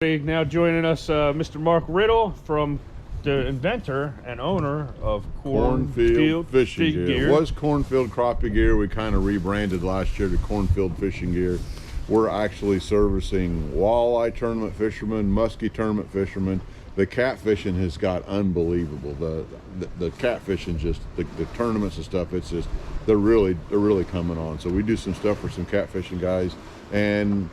Now joining us, Mr. Mark Ridl, from the inventor and owner of CornField Fishing Gear. It was CornField Crappie Gear. We kind of rebranded last year to CornField Fishing Gear. We're actually servicing walleye tournament fishermen, muskie tournament fishermen. The catfishing has got unbelievable. The catfishing, just the tournaments and stuff, it's just they're really coming on. So we do some stuff for some catfishing guys, and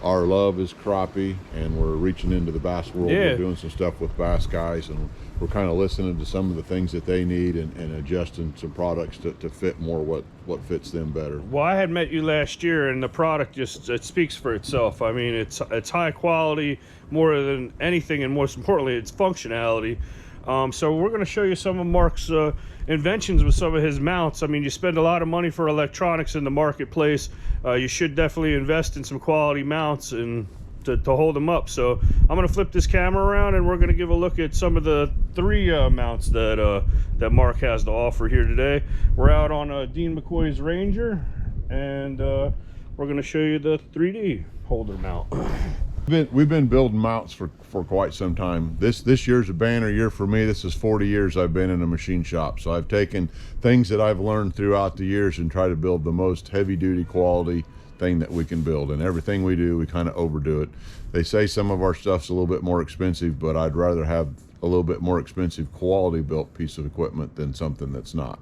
our love is crappie, and we're reaching into the bass world. We're doing some stuff with bass guys, and we're kind of listening to some of the things that they need and adjusting some products to fit more what fits them better. Well, I had met you last year, and the product just, it speaks for itself. I mean, it's high quality more than anything, and most importantly, it's functionality. So we're going to show you some of Mark's inventions with some of his mounts. I mean, you spend a lot of money for electronics in the marketplace. You should definitely invest in some quality mounts and to hold them up. So I'm going to flip this camera around, and we're going to give a look at some of the three mounts that Mark has to offer here today. We're out on Dean McCoy's Ranger, and we're going to show you the 3D holder mount. We've been building mounts for quite some time. This year's a banner year for me. This is 40 years I've been in a machine shop. So I've taken things that I've learned throughout the years and try to build the most heavy duty quality thing that we can build. And everything we do, we kind of overdo it. They say some of our stuff's a little bit more expensive, but I'd rather have a little bit more expensive quality built piece of equipment than something that's not.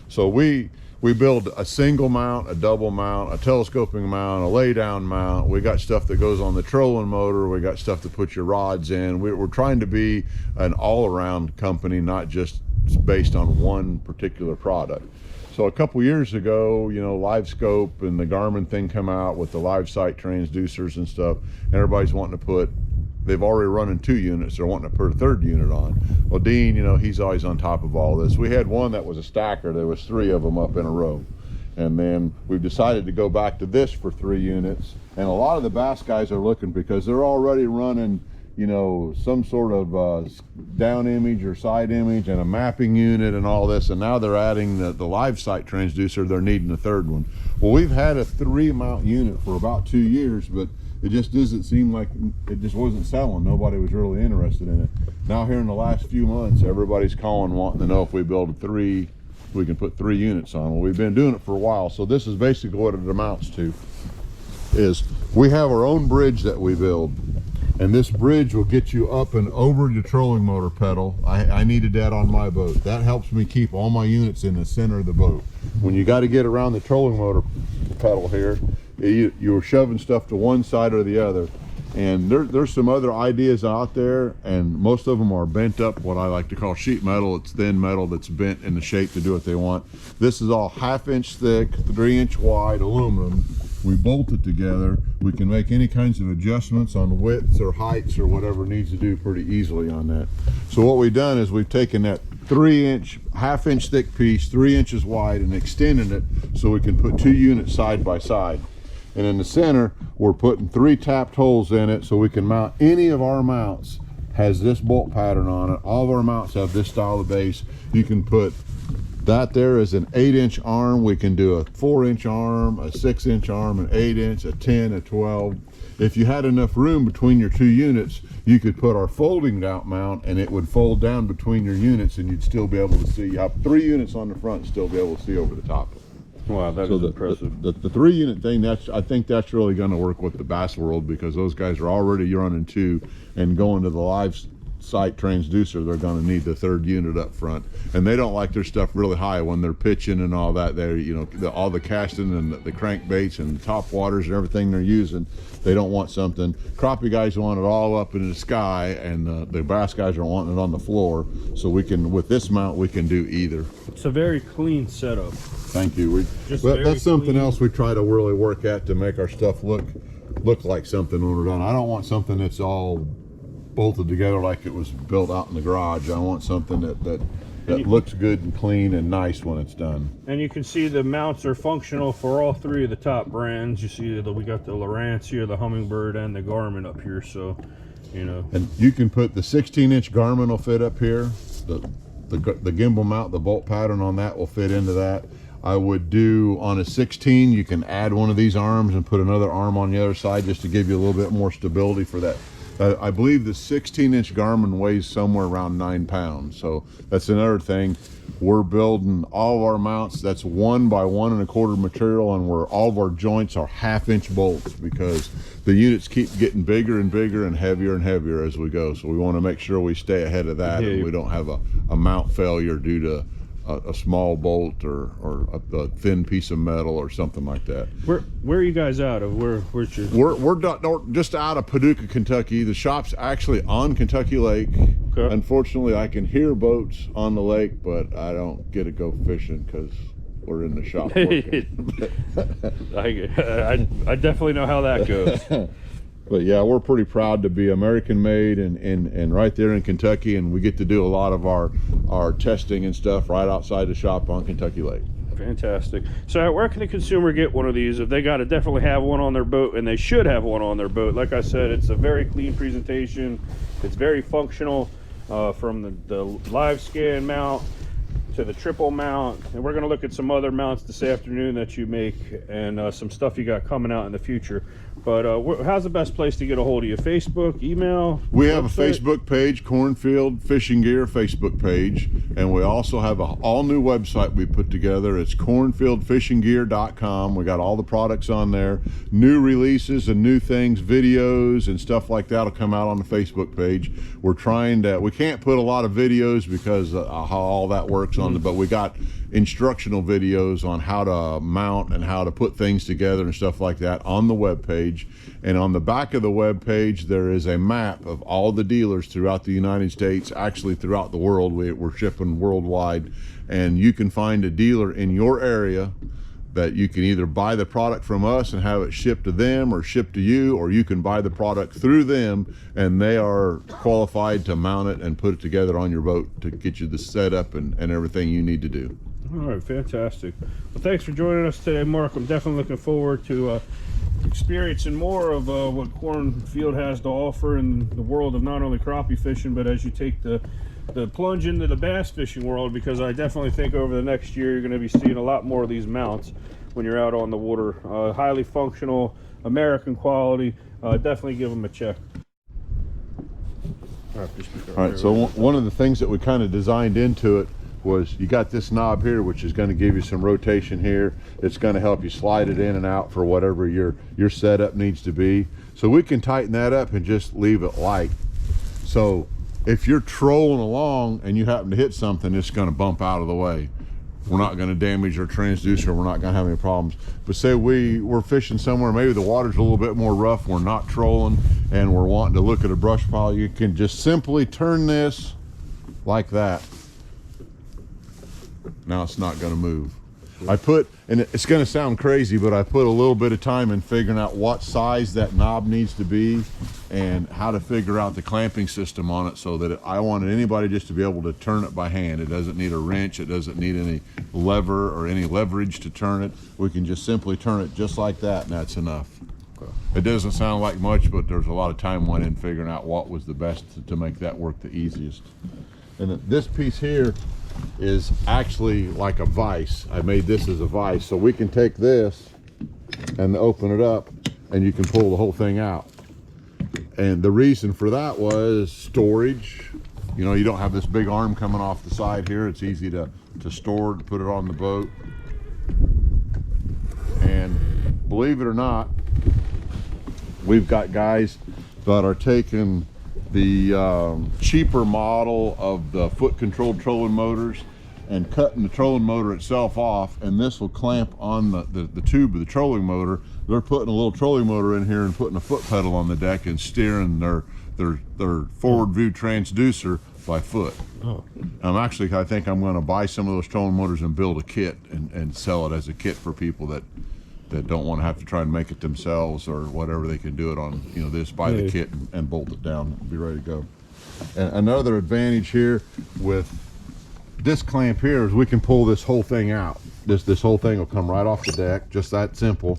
So we build a single mount, a double mount, a telescoping mount, a lay down mount. We got stuff that goes on the trolling motor. We got stuff to put your rods in. We're trying to be an all-around company, not just based on one particular product. So a couple years ago, you know, LiveScope and the Garmin thing come out with the live sight transducers and stuff, and everybody's wanting to put, they've already running 2 units, they're wanting to put a 3rd unit on. Well, Dean, you know, he's always on top of all this. We had one that was a stacker. There was 3 of them up in a row. And then we've decided to go back to this for 3 units. And a lot of the bass guys are looking because they're already running, you know, some sort of down image or side image and a mapping unit and all this. And now they're adding the live sight transducer. They're needing a 3rd one. Well, we've had a 3 mount unit for about 2 years, but it just doesn't seem like it just wasn't selling. Nobody was really interested in it. Now here in the last few months, everybody's calling wanting to know if we build a 3, we can put 3 units on. Well, we've been doing it for a while. So this is basically what it amounts to, is we have our own bridge that we build. And this bridge will get you up and over your trolling motor pedal. I needed that on my boat. That helps me keep all my units in the center of the boat. When you got to get around the trolling motor pedal here, you're shoving stuff to one side or the other. And there's some other ideas out there, and most of them are bent up, what I like to call sheet metal. It's thin metal that's bent in the shape to do what they want. This is all 1/2 inch thick, 3 inch wide aluminum. We bolt it together. We can make any kinds of adjustments on widths or heights or whatever needs to do pretty easily on that. So what we've done is we've taken that 3 inch, 1/2 inch thick piece, 3 inches wide, and extended it so we can put 2 units side by side. And in the center, we're putting 3 tapped holes in it so we can mount any of our mounts. Has this bolt pattern on it. All of our mounts have this style of base. You can put that there is an 8 inch arm. We can do a 4 inch arm, a 6 inch arm, an 8 inch, a 10, a 12. If you had enough room between your 2 units, you could put our folding out mount, and it would fold down between your units, and you'd still be able to see. You have 3 units on the front and still be able to see over the top of it. Wow, that is impressive. The 3 unit thing, I think that's really going to work with the bass world, because those guys are already running 2, and going to the live sight transducer, they're going to need the 3rd unit up front, and they don't like their stuff really high when they're pitching and all that. They're, you know, all the casting and the crankbaits and the top waters and everything they're using, they don't want something. Crappie guys want it all up in the sky, and the bass guys are wanting it on the floor. So we can, with this mount, we can do either. It's a very clean setup. Thank you. That's something else we try to really work at to make our stuff look like something when we're done. I don't want something that's all bolted together like it was built out in the garage. I want something that looks good and clean and nice when it's done. And you can see the mounts are functional for all 3 of the top brands. You see that we got the Lowrance here, the Humminbird, and the Garmin up here. So, you know. And you can put the 16 inch Garmin will fit up here. The gimbal mount, the bolt pattern on that will fit into that. I would do on a 16, you can add one of these arms and put another arm on the other side just to give you a little bit more stability for that I believe the 16-inch Garmin weighs somewhere around 9 pounds. So that's another thing. We're building all of our mounts. That's 1 by 1 1/4 material, and all of our joints are 1/2-inch bolts because the units keep getting bigger and bigger and heavier as we go. So we want to make sure we stay ahead of that, and we don't have a mount failure due to a small bolt or a thin piece of metal or something like that. Where are you guys out of? Where's your? We're just out of Paducah, Kentucky. The shop's actually on Kentucky Lake. Okay. Unfortunately, I can hear boats on the lake, but I don't get to go fishing because we're in the shop working. I definitely know how that goes. But yeah, we're pretty proud to be American made and right there in Kentucky, and we get to do a lot of our testing and stuff right outside the shop on Kentucky Lake. Fantastic. So where can the consumer get one of these if they got to definitely have one on their boat, and they should have one on their boat? Like I said, it's a very clean presentation. It's very functional, from the LiveScan mount to the triple mount, and we're going to look at some other mounts this afternoon that you make and some stuff you got coming out in the future. But how's the best place to get a hold of you? Facebook, email? We have a Facebook page, CornField Fishing Gear Facebook page, and we also have an all-new website we put together. It's cornfieldfishinggear.com. We got all the products on there. New releases and new things, videos and stuff like that will come out on the Facebook page. We're trying to, we can't put a lot of videos because how all that works on but we got instructional videos on how to mount and how to put things together and stuff like that on the web page. And on the back of the web page there is a map of all the dealers throughout the United States, actually throughout the world. We're shipping worldwide, and you can find a dealer in your area that you can either buy the product from us and have it shipped to them or shipped to you, or you can buy the product through them and they are qualified to mount it and put it together on your boat to get you the setup and everything you need to do. All right, fantastic. Well, thanks for joining us today, Mark. I'm definitely looking forward to experiencing more of what CornField has to offer in the world of not only crappie fishing, but as you take the plunge into the bass fishing world, because I definitely think over the next year you're going to be seeing a lot more of these mounts when you're out on the water. Highly functional, American quality. Definitely give them a check. All right, so one of the things that we kind of designed into it was you got this knob here, which is going to give you some rotation here. It's going to help you slide it in and out for whatever your setup needs to be. So we can tighten that up and just leave it light. So if you're trolling along and you happen to hit something, it's going to bump out of the way. We're not going to damage our transducer. We're not going to have any problems. But say we're fishing somewhere, maybe the water's a little bit more rough, we're not trolling, and we're wanting to look at a brush pile, you can just simply turn this like that. Now it's not going to move. I put, and it's going to sound crazy, but I put a little bit of time in figuring out what size that knob needs to be and how to figure out the clamping system on it, so that I wanted anybody just to be able to turn it by hand. It doesn't need a wrench. It doesn't need any lever or any leverage to turn it. We can just simply turn it just like that, and that's enough. It doesn't sound like much, but there's a lot of time went in figuring out what was the best to make that work the easiest. And this piece here is actually like a vise. I made this as a vise, so we can take this and open it up and you can pull the whole thing out. And the reason for that was storage. You know, you don't have this big arm coming off the side here. It's easy to store it, put it on the boat. And believe it or not, we've got guys that are taking the cheaper model of the foot controlled trolling motors and cutting the trolling motor itself off, and this will clamp on the tube of the trolling motor. They're putting a little trolling motor in here and putting a foot pedal on the deck and steering their forward view transducer by foot. Oh. I think I'm going to buy some of those trolling motors and build a kit and sell it as a kit for people that don't want to have to try and make it themselves or whatever. They can do it on, you know, this, buy the kit and bolt it down and be ready to go. And another advantage here with this clamp here is we can pull this whole thing out. This whole thing will come right off the deck, just that simple.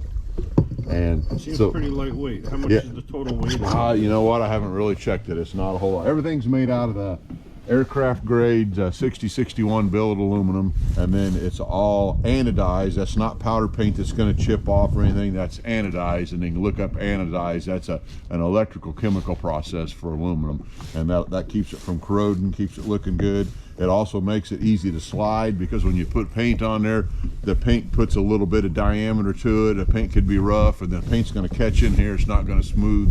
And it seems pretty lightweight. How much is the total weight? You know what? I haven't really checked it. It's not a whole lot. Everything's made out of the aircraft grade 6061 billet aluminum, and then it's all anodized. That's not powder paint that's going to chip off or anything. That's anodized, and then you look up anodized. That's an electrical chemical process for aluminum, and that keeps it from corroding, keeps it looking good. It also makes it easy to slide, because when you put paint on there, the paint puts a little bit of diameter to it. The paint could be rough, and the paint's going to catch in here. It's not going to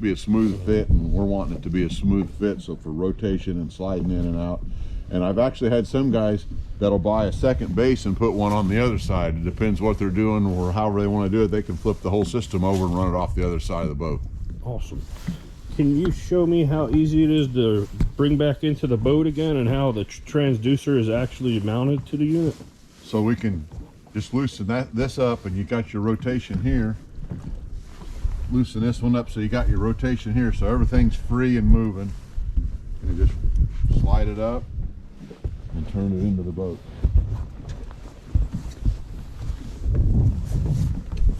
be a smooth fit, and we're wanting it to be a smooth fit, so for rotation and sliding in and out. And I've actually had some guys that'll buy a second base and put one on the other side. It depends what they're doing or however they want to do it. They can flip the whole system over and run it off the other side of the boat. Awesome. Can you show me how easy it is to bring back into the boat again, and how the transducer is actually mounted to the unit? So we can just loosen this up, and you got your rotation here. Loosen this one up so you got your rotation here, so everything's free and moving. And you just slide it up and turn it into the boat.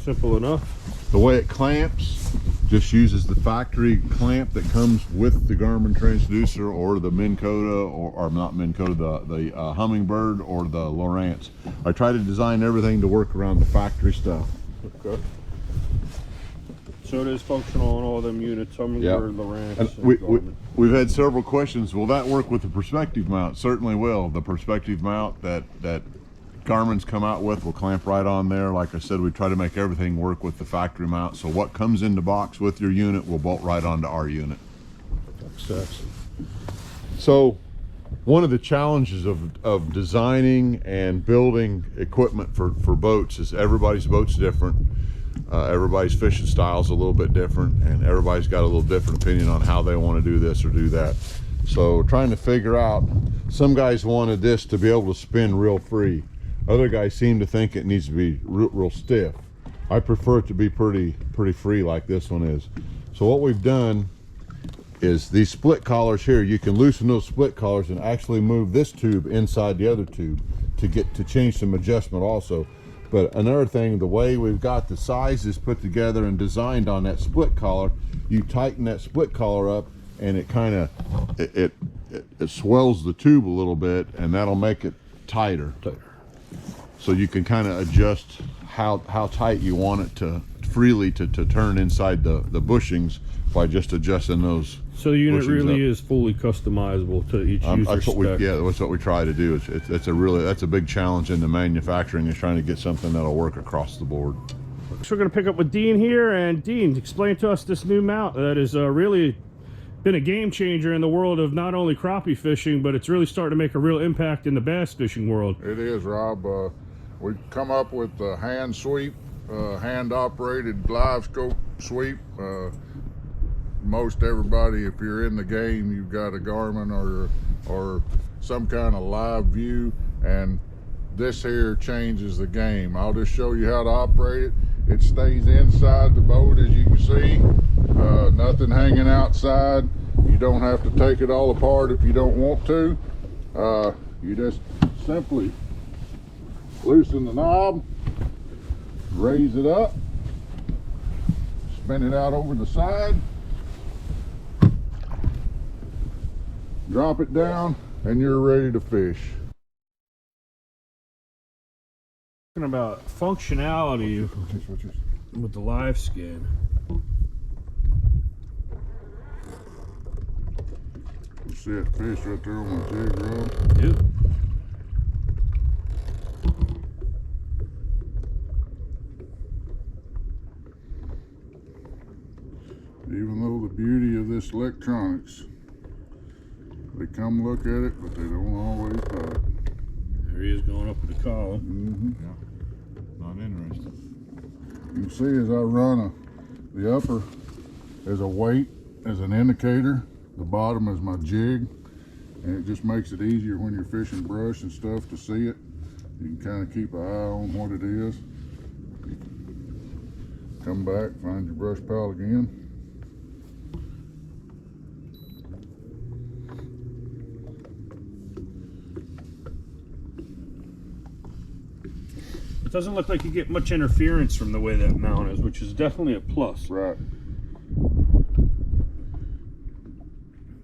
Simple enough. The way it clamps just uses the factory clamp that comes with the Garmin transducer, or the Minn Kota, or not Minn Kota, the Hummingbird or the Lowrance. I try to design everything to work around the factory stuff. Okay. So it is functional on all them units, Hummingbird, Lowrance, and we've had several questions. Will that work with the perspective mount? Certainly will. The perspective mount that Garmin's come out with will clamp right on there. Like I said, we try to make everything work with the factory mount, so what comes into box with your unit will bolt right onto our unit. That's So one of the challenges of designing and building equipment for boats is everybody's boat's different. Everybody's fishing style is a little bit different, and everybody's got a little different opinion on how they want to do this or do that. So trying to figure out, some guys wanted this to be able to spin real free. Other guys seem to think it needs to be real stiff. I prefer it to be pretty free like this one is. So what we've done is these split collars here, you can loosen those split collars and actually move this tube inside the other tube to change some adjustment also. But another thing, the way we've got the sizes put together and designed on that split collar, you tighten that split collar up, and it kind of it swells the tube a little bit, and that'll make it tighter. So you can kind of adjust how tight you want it to freely to turn inside the bushings by just adjusting those. So the unit really is fully customizable to each user's that's what spec. that's what we try to do. That's a big challenge in the manufacturing, is trying to get something that'll work across the board. So we're going to pick up with Dean here, and Dean, explain to us this new mount that has really been a game changer in the world of not only crappie fishing, but it's really starting to make a real impact in the bass fishing world. It is, Rob. We come up with the hand sweep, hand operated live scope sweep. Most everybody, if you're in the game, you've got a Garmin or some kind of live view, and this here changes the game. I'll just show you how to operate it. It stays inside the boat, as you can see. Nothing hanging outside. You don't have to take it all apart if you don't want to. You just simply loosen the knob, raise it up, spin it out over the side, drop it down, and you're ready to fish. Talking about functionality with the LiveScan. You see that fish right there on my jig rod? Yep. Even though the beauty of this electronics, they come look at it, but they don't always buy it. There he is going up with the collar. Yeah. Not interested. You can see as I run the upper is a weight as an indicator, the bottom is my jig, and it just makes it easier when you're fishing brush and stuff to see it. You can kind of keep an eye on what it is. Come back, find your brush pile again. It doesn't look like you get much interference from the way that mount is, which is definitely a plus. Right.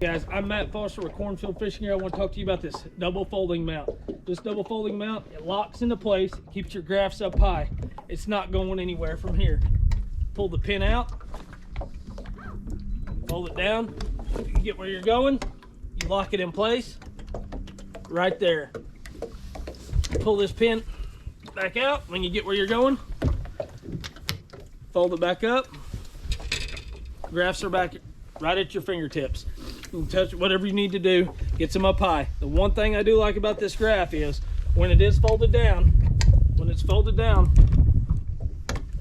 Guys, I'm Matt Foster with CornField Fishing Gear. I want to talk to you about this double folding mount. This double folding mount, it locks into place, keeps your graphs up high. It's not going anywhere from here. Pull the pin out, fold it down, you get where you're going, you lock it in place, right there. Pull this pin back out when you get where you're going, fold it back up, graphs are back right at your fingertips. You can touch whatever you need to do, gets them up high. The one thing I do like about this graph is when it is folded down,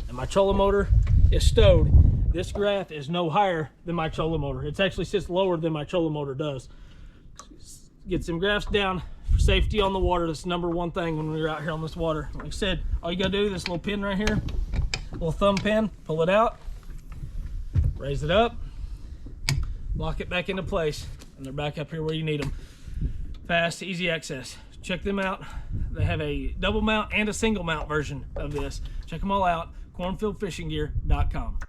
and my trolling motor is stowed, this graph is no higher than my trolling motor. It actually sits lower than my trolling motor does. Get some graphs down for safety on the water. That's the number one thing when we're out here on this water. Like I said, all you gotta do, this little pin right here, little thumb pin, pull it out, raise it up, lock it back into place, and they're back up here where you need them. Fast, easy access. Check them out. They have a double mount and a single mount version of this. Check them all out, cornfieldfishinggear.com.